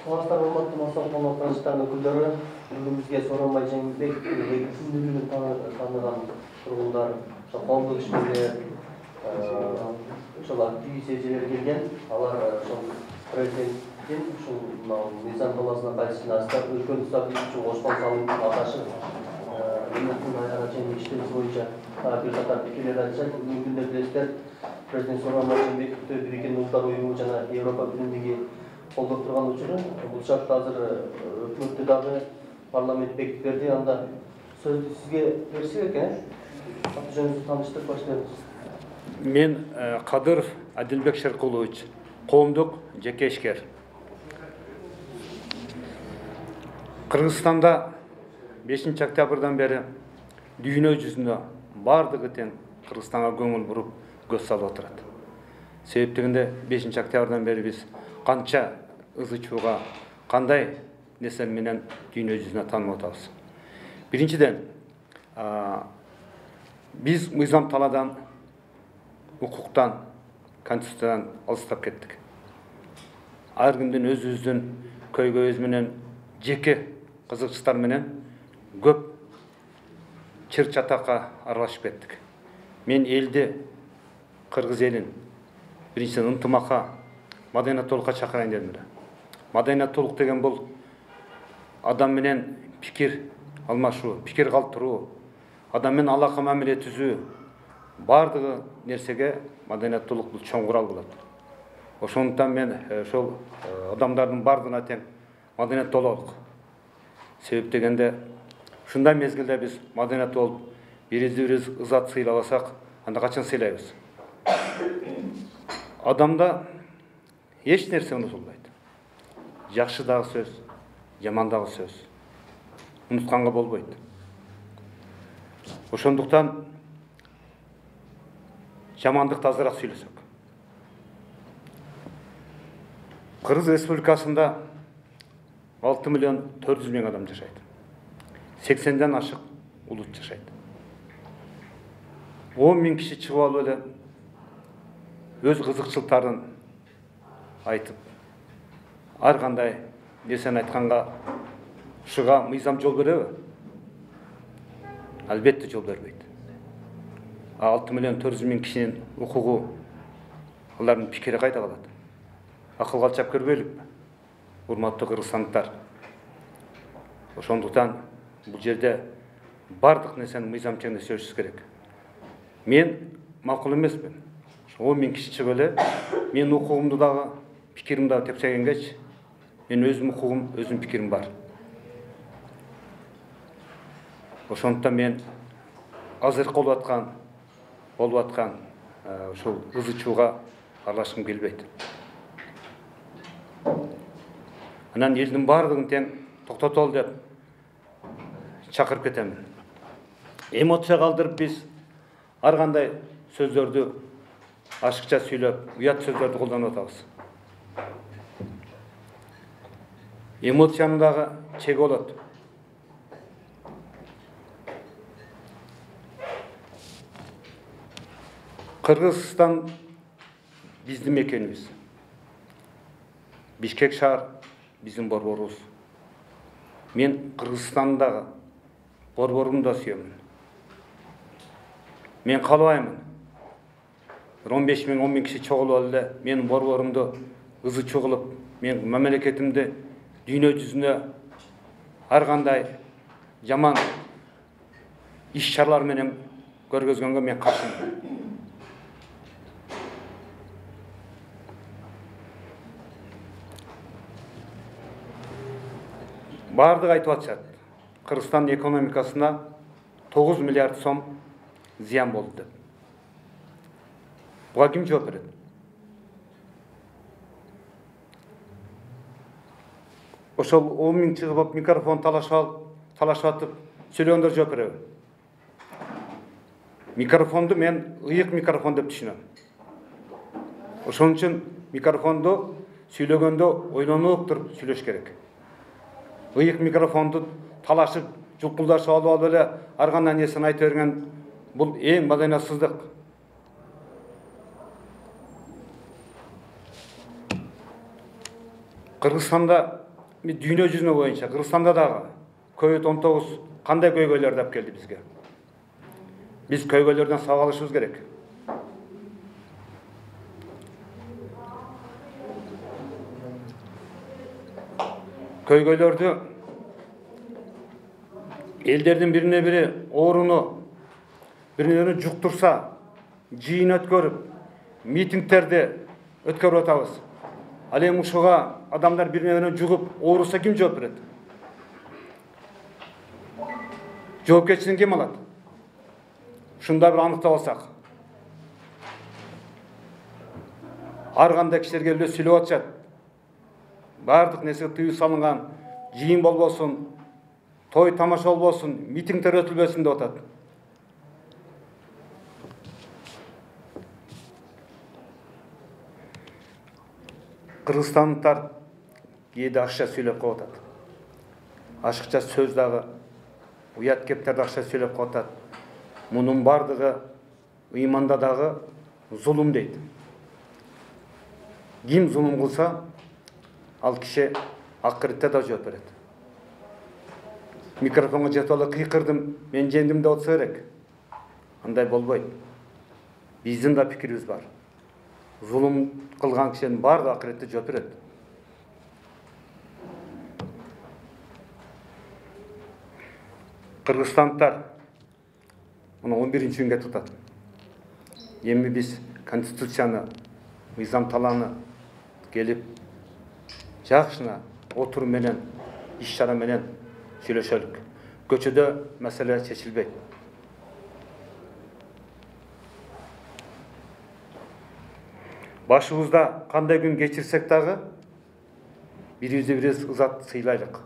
Саламатсыздар, урматтуу Мансап Калмакташтардын өкүлдөрү. Бүгүн бизге Сооронбай Жээнбеков күндүлүгүн тааныган тургундар, коомдук ишмерлер, ошол активист эжелер келген. Алар ошол президенттин ушул Мыйзам талаасына кайсына астап өлкөнү стабилдүү үчүн кошкон салымын аташып, үмүттүн айгана чейин иштери боюнча бир катар пикирлер айтышат. Бүгүнкү күндө билесиздер, президент Сооронбай Жээнбековду Бириккен Улуттар уюму жана Европа биримдиги колдоп турган учуру. Бул шартта азыр өкмөттү дагы парламент бекитип берди. Анда сөздү сизге берсек экен, аты жөнүңүздү тааныштырып баштайбыз. Мен Кадыров Адилбек Шеркулович, коомдук жеке ишкер. Кыргызстанда 5 октябрдан бери дүйнө жүзүндө бардыгы тең Кыргызстанга көңүл буруп көз салып отурат. Себептигинде 5 октябрдан бери биз канча ызы чууга, кандай нерсе менен дүйнө жүзүнө таанып атабыз. Биринчиден, биз мыйзам талаадан, укуктан, конституциядан алыстап кеттик. Ар күндүн өзүбүздүн көйгөйүбүз менен, жеке кызыкчылыктар менен көп чыр чатакка аралашып кеттик. Мен элди, кыргыз элин биринчиден ынтымакка, маданиятуулукка чакырайын дедим. Маданиятуулук деген бул адам менен пикир алмашуу, пикир калтыруу, адам менен алака мамиле түзүү, бардыгы нерсеге маданиятуулук бул чоң курал болот. Ошондуктан мен ошол адамдардын бардыгына тең маданияттуу бололук. Себеп дегенде, ушундай мезгилде биз маданияттуу болуп, бирибиз ызат сыйлабасак, анда качан сыйлайбыз? Адамда эч нерсе унутулбайт. Жакшы дагы сөз, жаман дагы сөз. Унутканга болбойт. Ошондуктан жамандыкты азыраак сүйлөсөк. Кыргыз Республикасында 6.400.000 адам жашайт. 80ден ашык улут жашайт. 10.000 киши чыгып алып эле өз кызыкчылыктарын айтып, ар кандай нерсени айтканга ушуга мыйзам жол береби? Албетте жол бербейт. 6.400.000 кишинин укугу, алардын пикири кайда калат? Акылга алчап көрбөйлүкпү, урматтуу кыргызстандыктар? Ошондуктан бул жерде бардык нерсени мыйзам чегинде сөйлөшүш керек. Мен макул эмесмин. 10.000 киши чыгып эле, мен укугумду дагы, пикиримди дагы тепсегенгечи, мен өзүм укугум, өзүм пикирим бар. Ошондуктан мен азыркы болуп аткан ушул ызы чууга аралашкым келбейт. Анан элдин бардыгын тең токтотолу деп чакырып кетемин. Эмоция калтырып биз ар кандай сөздөрдү ашыкча сүйлөп, уят сөздөрдү колдонуп атабыз. Эмоциянын дагы чеги болот. Кыргызстан биздин мекенибиз. Бишкек шаар биздин борборубуз. Мен Кыргызстандагы борборумду да сүйөмүн. Мен каалабаймын 15.000-10.000 киши чогулуп эле менин борборумду ызы чуу кылып, мен мамлекетимди дүйнө жүзүнө ар кандай жаман иш чаралар менен көргөзгөнгө мен каршымын. Бардыгы айтып атышат. Кыргызстандын экономикасына 9 миллиард сом зыян болду деп. Буга ким жооп берет? Ошол 10.000 чыгып микрофон талашып атып сүйлөгөндөр жооп береби? Микрофонду мен ыйык микрофон деп түшүнөм. Ошон үчүн микрофонду сүйлөгөндө ойлонуп туруп сүйлөш керек. Ыйык микрофонду талашып, жулкулдашып алып эле ар кандай нерсени айта берген бул эң маданиятсыздык. Кыргызстанда дүйнө жүзүнө боюнча Кыргызстанда дагы COVID-19 кандай көйгөйлөрдү алып келди бизге? Биз көйгөйлөрдөн сабак алышыбыз керек. Көйгөйлөрдү элдердин бирине бири ооруну бири-биrini жуктурса, жыйын өткөрүп, митингтерди өткөрүп атабыз. Ал эми ушуга адамдар бири-биrini жугуп ооруса ким жооп берет? Жоопкерчилигин ким алат? Ушунда бир аныктап алсак. Ар кандай кишилерге эле сүйлөп атышат. Бардык нерсе тыюу салынган, жыйын болбосун, той тамаша болбосун, митингдер өтүлбөсүн деп атат. Кыргызстандыктар кээде ашыкча сүйлөп коюп атат. Ашыкча сөз дагы, уят кептерди ашыкча сүйлөп коюп атат. Мунун бардыгы ыйманда дагы зулум дейт. Ким зулум кылса, ал киши акыртта да жооп берет. Микрофонго жетип алып кыйкырдым, мен жеңдим деп атса керек. Андай болбойт. Биздин да пикирибиз бар. Зулум кылган кишинин бардыгы акыретте жооп берет. Кыргызстандыктар муну 11-күнгө тутат. Эми биз конституцияны, мыйзам талааны келип жакшына отуруу менен, иш чара менен сүйлөшөлүк. Көчөдө маселе чечилбейт. Башыбызда кандай күн кечирсек дагы бирибизди бирибиз ызат сыйлайлык.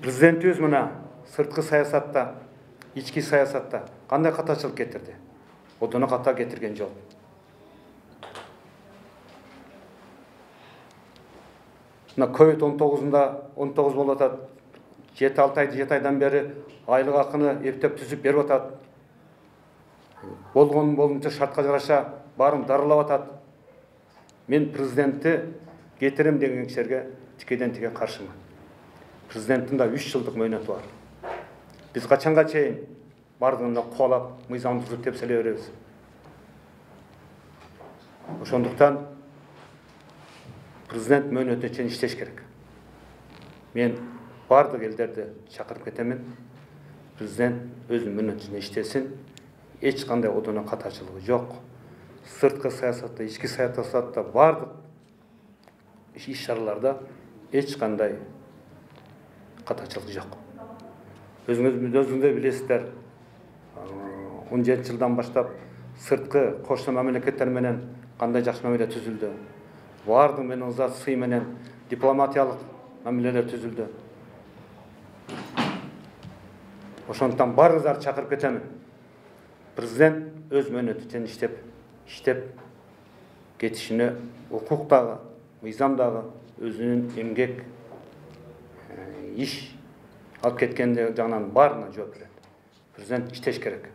Президентибиз мына сырткы саясатта, ички саясатта кандай катачылык кетирди? Одоно ката кетирген жок. Мына COVID-19-да 19 болуп атат. 7 айдан бери айлык акыны эптеп түзүп берип атат. Болгонча шартка жараша баарын дарылап атат. Мен президентти кетирем деген кишилерге тикеден тике каршымын. Президенттин да 3 жылдык мөөнөтү бар. Биз качанга чейин бардыгында кубалап, мыйзамды бузуп тепселей беребиз. Ошондуктан президент мөөнөтүнө чейин иштеш керек. Мен бардык элдерди чакырып кетемин. Президент өзүнүн мөөнөтүнө иштесин. Эч кандай одоно катачылыгы жок. Сырткы саясатта, ички саясатта бардык иш чараларда эч кандай катачылык жок. Өзүңүздөр билесиздер, 17 жылдан баштап сырткы кошмо мамлекеттер менен кандай жакшы мамиле түзүлдү. Бардык менен ызат сый менен дипломатиялык мамилелер түзүлдү. Ошондуктан баарыңыздарды чакырып кетемин. Президент өз мөөнөтүнө иштеп кетишине укук дагы, мыйзам дагы өзүнүн эмгек иш алып кеткенде жагынан баарына жооп берет. Президент иштеш керек.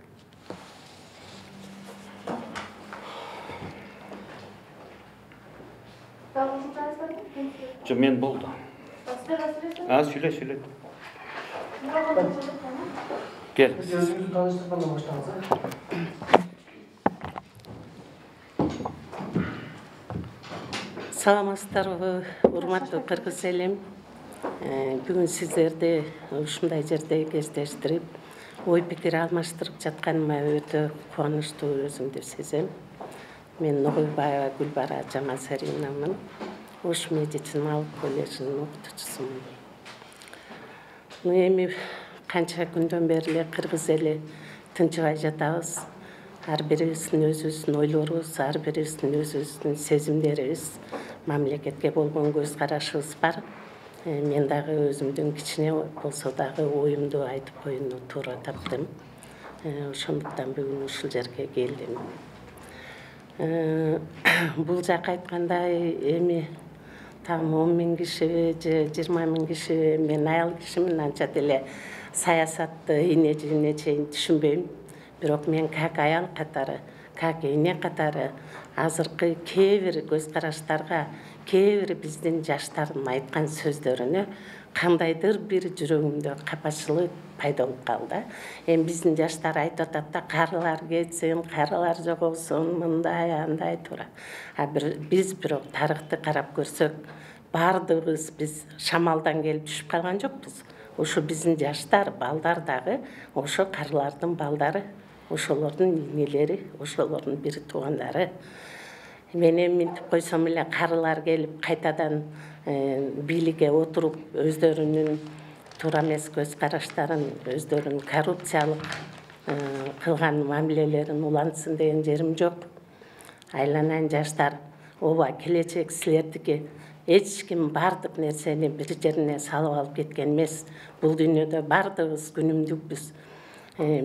Жок, мен болду. Сүйлөй. Кел. Biz özümüzü tanıştırmadan başlayalım. Саламатсыздарбы, урматтуу кыргыз элим. Бүгүн сиздерди ушундай жерде кездештирип, ой пикир алмаштырып жатканыма өтө кубанычтуу өзүмдү сезем. Мен Ногойбаева Гүлбара Жамасаринамын. Ош медициналык колледжинин окутуучусумун. Эми канча күндөн бери эле кыргыз эли тынчыбай жатабыз. Ар бирибиздин өзүбүздүн ойлорубуз, ар бирибиздин өзүбүздүн сезимдерибиз, мамлекетке болгон көз карашыбыз бар. Мен дагы өзүмдүн кичине болсо дагы оюмду айтып коюуну туура таптым. Ошондуктан бүгүн ушул жерге келдим. Бул жак айткандай эми там 10 000 кишиби же 20 000 кишиби, мен аял кишимин, анча деле саясатты ине-жине чейин түшүнбөйм. Бирок мен как аял катары, как эне катары азыркы кээ бир көз караштарга, кээ бир биздин жаштардын айткан сөздөрүнө кандайдыр бир жүрөгүмдө капачылык пайда болуп калды. Эми биздин жаштар айтып атат да, карылар кетсин, карылар жогосун, мындай андай туура. Биз бирок тарыхты карап көрсөк, баардыгыбыз биз шамалдан келип түшүп калган жокпуз. Ошо биздин жаштар, балдар дагы ошо карылардын балдары, ошолордун энелери, ошолордун бир туугандары. Мен эми мынтип койсом эле карылар келип кайтадан бийликке отуруп өздөрүнүн туура эмес көз караштарын, өздөрүнүн коррупциялык кылган мамилелерин улантсын деген жерим жок. Айланайын жаштар, ооба келечек силердики. Эч ким бардык нерсени бир жерине салып алып кеткен эмес. Бул дүйнөдө бардыгыбыз күнүмдүкпүз.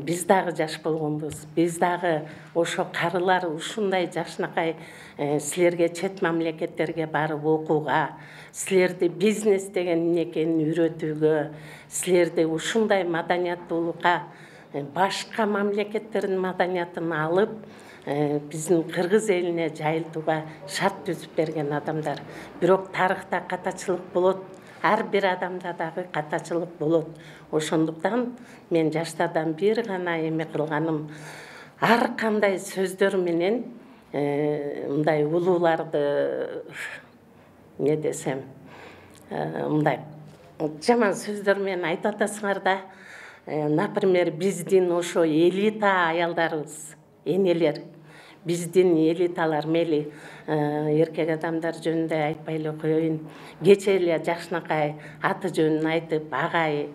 Биз дагы жаш болгонбуз. Биз дагы ошо карылар ушундай жакшынакай силерге чет мамлекеттерге барып окууга, силерди бизнес деген эмне экенин үйрөтүүгө, силерди ушундай маданияттуулукка, башка мамлекеттердин маданиятын алып, биздин кыргыз элине жайылтууга шарт түзүп берген адамдар. Бирок тарыхта катачылык болот. Ар бир адамда дагы катачылык болот. Ошондуктан мен жаштардан бир гана эме кылганым, ар кандай сөздөр менен мындай улууларды не десем, мындай жаман сөздөр менен айтып атасыңар да. Например, биздин ошо элита аялдарыбыз, энелер, биздин элиталар, мели эркек адамдар жөнүндө айтпай эле коеюн. Кече эле жакшынакай аты жөнүн айтып, агай,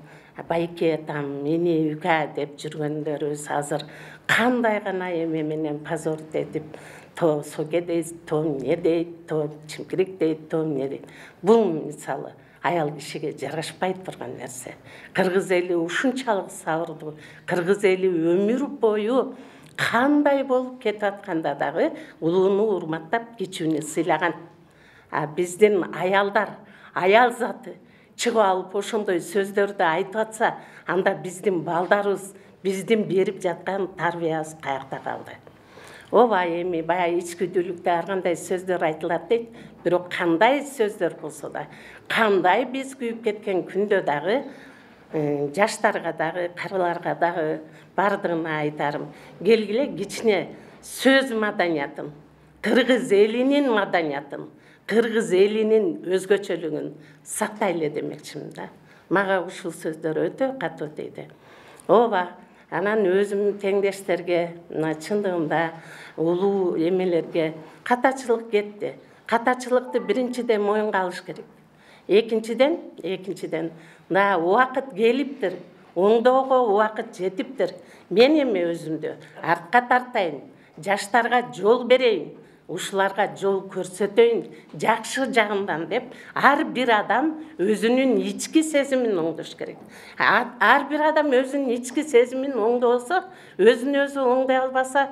байке, там, эне, үка деп жүргөндөрүбүз азыр кандай гана эме менен позордут этип, то соке дейт, то эмне дейт, то чимкирик дейт, то эмне дейт. Бул мисалы аял кишиге жарашпай турган нерсе. Кыргыз эли ушунчалык сабырдуу, кыргыз эли өмүр бою кандай болуп кетип атканда дагы улууну урматтап, кичүүнү сыйлаган. Биздин аялдар, аял заты чыгып алып ошондой сөздөрдү айтып атса, анда биздин балдарыбыз, биздин берип жаткан тарбиябыз каякта калды? Ооба, эми баягы ичкүдүүлүктө ар кандай сөздөр айтылат дейт, бирок кандай сөздөр болсо да, кандай биз күйүп кеткен күндө дагы жаштарга дагы, карыларга дагы бардыгына айтарым, келгиле кичине сөз маданиятын, кыргыз элинин маданиятын, кыргыз элинин өзгөчөлүгүн сактайлы демекчимин да. Мага ушул сөздөр өтө катуу тийди. Ооба, анан өзүм теңдештерге, чындыгында улуу эмелерге катачылык кетти. Катачылыкты биринчиден моюнга алыш керек. Экинчиден, да убакыт келиптир, оңдоого убакыт жетиптир. Мен эми өзүмдү артка тартайын, жаштарга жол берейин, ушуларга жол көрсөтөйүн, жакшы жагынан деп, ар бир адам өзүнүн ички сезимин оңдош керек. Ар бир адам өзүнүн ички сезимин оңдосо, өзүн өзү оңдой албаса,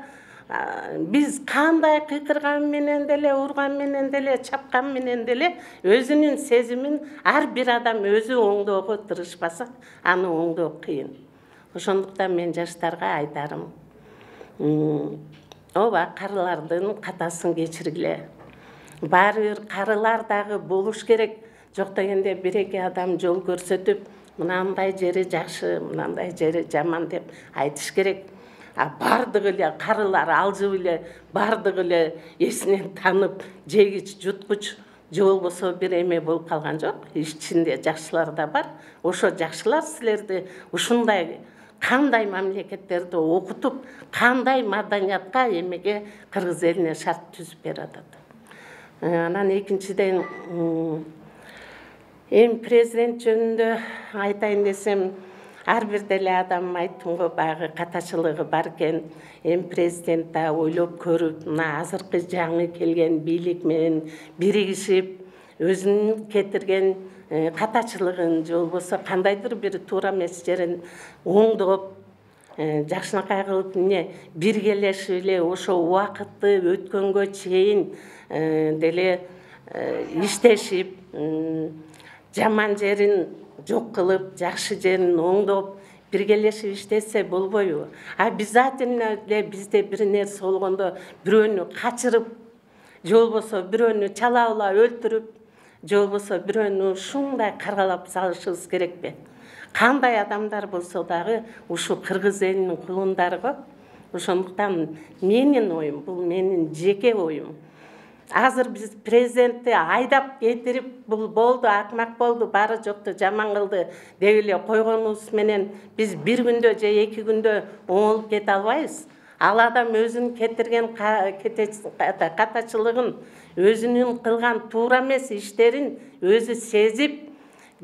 биз кандай кыйкырган менен деле, урган менен деле, чапкан менен деле өзүнүн сезимин ар бир адам өзү оңдоого тырышпаса, аны оңдоо кыйын. Ошондуктан мен жаштарга айтарым, ооба, карылардын катасын кечиргиле. Баары бир карылар дагы болуш керек. Жок дегенде бир-эки адам жол көрсөтүп, мынандай жери жакшы, мынандай жери жаман деп айтыш керек. Бардыгы эле карылар алжып эле, бардыгы эле эсинен танып, жегич, жуткуч, же болбосо бир эме болуп калган жок. Ичинде жакшылар да бар. Ошо жакшылар силерди ушундай кандай мамлекеттерди окутуп, кандай маданиятка, эмеге кыргыз элине шарт түзүп берип атат. Анан экинчиден, эми президент жөнүндө айтайын десем, ар бир деле адам айттым го, баягы катачылыгы бар экен. Эми президент да ойлоп көрүп, мына азыркы жаңы келген бийлик менен биригишип, өзүнүн кетирген катачылыгын, же болбосо кандайдыр бир туура эмес жерин оңдоп, жакшынакай кылып эмне биргелешип эле ошо убакытты өткөнгө чейин деле иштешип, жаман жерин жок кылып, жакшы жерин оңдоп, биргелешип иштесе болбойбу? Обязательно эле бизде бир нерсе болгондо бирөөнү качырып же болбосо бирөөнү чалаала өлтүрүп, же болбосо бирөөнү ушундай каргалап салышыбыз керекпи? Кандай адамдар болсо дагы ушу кыргыз элинин кулундары го. Ошондуктан менин оюм, бул менин жеке оюм. Азыр биз президентти айдап кетирип, бул болду, акмак болду, баары жокту жаман кылды деп эле койгонубуз менен биз бир күндө же 2 күндө оңолуп кете албайбыз. Ал адам өзүнүн кетирген катачылыгын, өзүнүн кылган туура эмес иштерин өзү сезип,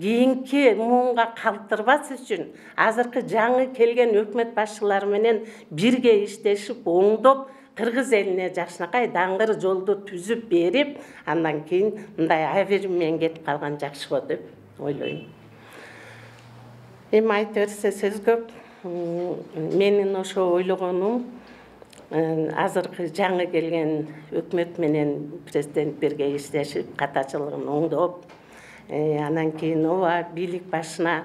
кийинки муунга калтырбас үчүн азыркы жаңы келген өкмөт башчылары менен бирге иштешип, оңдоп, кыргыз элине жакшынакай даңгыр жолду түзүп берип, андан кийин мындай аберим менен кетип калган жакшы болот деп ойлойм. Эми айта берсе сөз көп. Менин ошо ойлогонум, азыркы жаңы келген өкмөт менен президент бирге иштешип, катачылыгын оңдоп, анан кийин ооба бийлик башына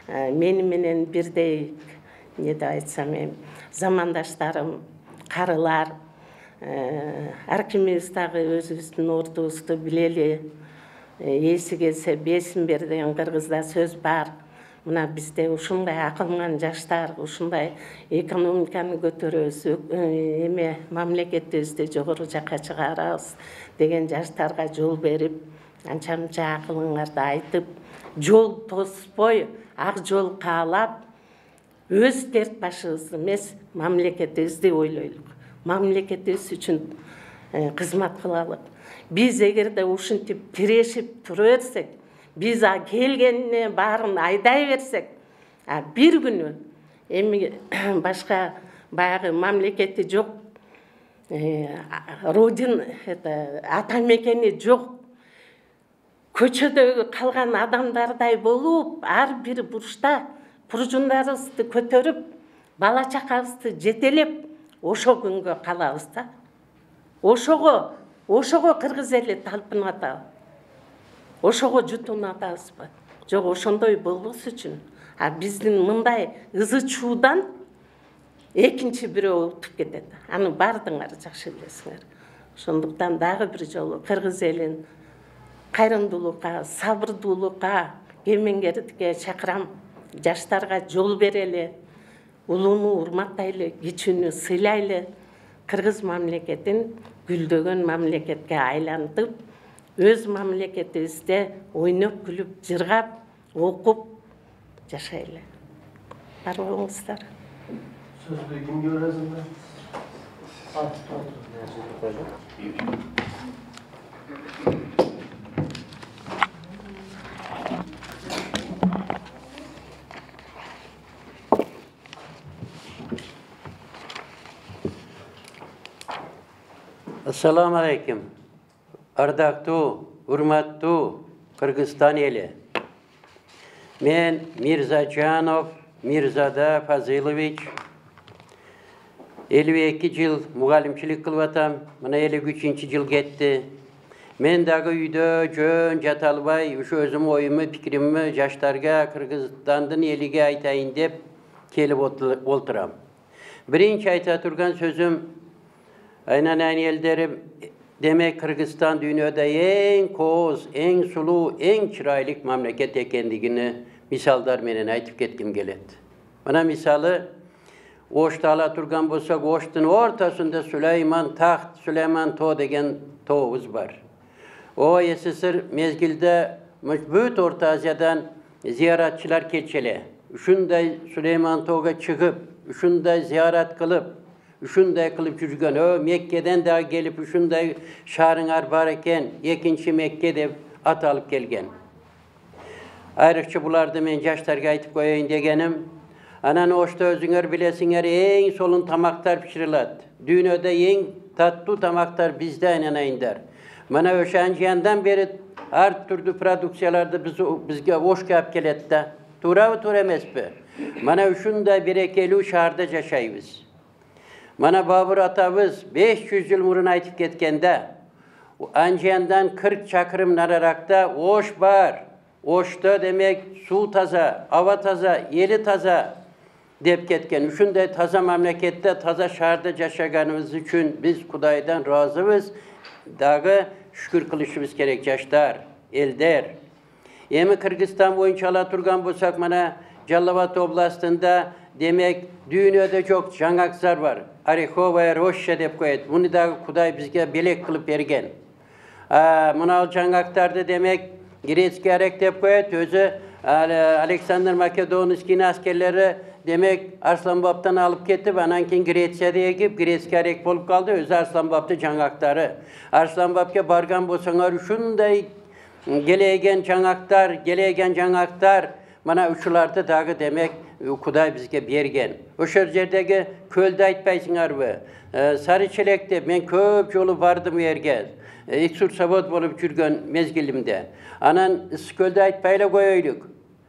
мени менен бирдей, не деп айтсам эми, замандаштарым, карылар, ар кимибиз дагы өзүбүздүн ордубузду билели, эси келсе бесин бер деген кыргызда сөз бар. Мына бизде ушундай акылман жаштар, ушундай экономиканы көтөрөбүз, эме мамлекетибизди жогору жакка чыгарабыз деген жаштарга жол берип, анча-мынча акылыңарды айтып, жол тоспой, ак жол каалап, өз терт башыбызды эмес, мамлекетибизди ойлойлук. Мамлекетибиз үчүн кызмат кылалык. Биз эгерде ушинтип тирешип тура берсек, биз келгенине баарын айдай берсек, бир күнү эми башка баягы мамлекети жок, родин ата мекени жок, көчөдө калган адамдардай болуп, ар бир бурчта пружундарыбызды көтөрүп, бала чакабызды жетелеп, ошо күнгө калабыз да. Ошого кыргыз эли талпынып атабы? Ошого жутунуп атабызбы? Жок, ошондой болбос үчүн. Биздин мындай ызы чуудан экинчи бирөө утуп кетет. Аны бардыңар жакшы билесиңер. Ошондуктан дагы бир жолу кыргыз элин кайрымдуулукка, сабырдуулукка, кемеңгердикке чакырам. Жаштарга жол берели, улууну урматтайлы, кичүүнү сыйлайлы, кыргыз мамлекетин гүлдөгөн мамлекетке айлантып, өз мамлекетибизде ойноп, күлүп, жыргап, окуп жашайлы. Бар болуңуздар. Сөздү кимге бересиңер? Assalamu alaikum. Ардактуу, урматтуу Кыргызстан эли. Мен Мирзажанов Мирзада Фазылович 52 жыл мугалимчилик кылып атам. Мына 53 жыл кетти. Мен дагы үйдө жөн жата албай, ушу өзүм оюму, пикиримми жаштарга, Кыргызстандын элиге айтайын деп келип олтурам. Биринчи айта турган сөзүм, айнанан элдерим, demek Kırgızstan dünyada en koz, en sulu, en çıraylık memleket ekendigini misallar menen aytıp ketkim gelet. Bana misalı, Oştala turgan bolsak, Oştun ortasında Süleyman Tağ degen tağımız var. O SSR mezgilde büyük Orta Asya'dan ziyaretçiler keçeli. Üşünday Süleyman Tağ'a çıkıp, üşünday ziyaret kılıp, üşünday kılıp жүрген. O Mekke'den daha gelip üşünday şarın arbar eken, ikinci Mekke'de at alıp gelgen. Ayrıca bularda men yaşlarga aytıp koyayın degenim. Anan oşta özüңөр bilesiңер en solun tamaktar pişirilat. Dünyada en tatlı tamaktar bizde ayınlar. Mana öşancıyandan beri her türlü prodüksiyalarda bizge hoş kap keletdi. Tura emespi. Mana üşünday berekeli şarda yaşayız. Mana Babur atabız 500 yıl murun aytıp ketkende, Anjiyandan 40 çakırım nararakta oş var. Oşta demek su taza, hava taza, yeri taza dep ketken. Üşünday taza memlekette, taza şarda yaşaganımız için biz Kudaydan razıyız. dağı şükür kılışımız gerek yaşlar, elder. Emi Kırgızistan boyunca ala turgan bolsak mana Jallavat oblastında demek dünyada çok жаңакзар var. Ореховая роща dep koyat. Bunu da Kuday bizge belek kılıp bergen. Mına жаңактарды demek Giretski arek dep koyat. Özü Alexander Makedonski'nin askerleri demek Arslanbap'tan alıp ketip anan keyin Gretsiýada egip Giretski arek bolup kaldı. Özü Arslanbap'ta жаңактары. Arslanbap'a bargan bolsaňar şunday gelegen жаңактар mana uçularda dağı demek Kuday bizge bergen. Oşo jerdegi kölde aytpaýsyňarby? Sarıçelekde men köp jolu bardım yerge. Ekskursavod bolup jürgen mezgilimde. Anan kölde aytpaýla goýaýlyk.